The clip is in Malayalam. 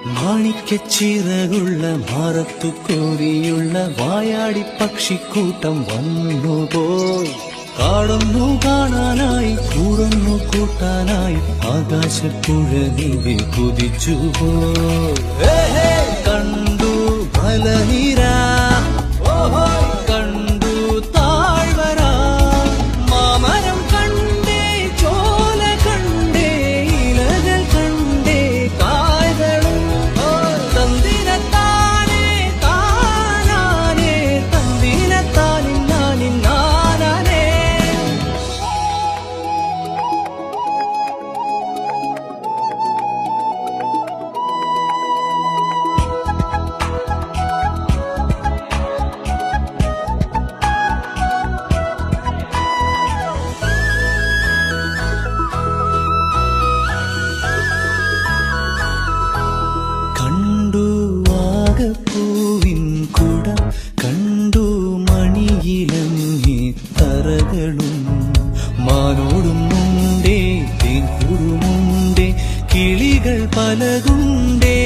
മാണിക്കച്ചിറകുള്ള മാറത്തു കോരിയുള്ള വായാടി പക്ഷിക്കൂട്ടം വന്നുപോയി. കാടൊന്നു കാണാനായി കൂടൊന്നു കൂട്ടാനായി ആകാശപ്പുഴ നീവി കുതിച്ചുപോയി. കണ്ടു മലനിര, കണ്ടു താഴ്വര, മാമരം കണ്ടേ, ചോല കണ്ടേ, ഇലകൾ കണ്ടേ, കായകളും തന്തിരത്താനേ താനാനേ, തന്തിരത്താനിന്നാനിന്നാനേ. കണ്ടു വാഗപ്പൂവിൻ കുട, കണ്ടു മണിയിലങ്ങി തറകളും, മാനോടും മുണ്ടേ തേൻകൂടുമുണ്ടേ, കിളികൾ പലതുണ്ടേ,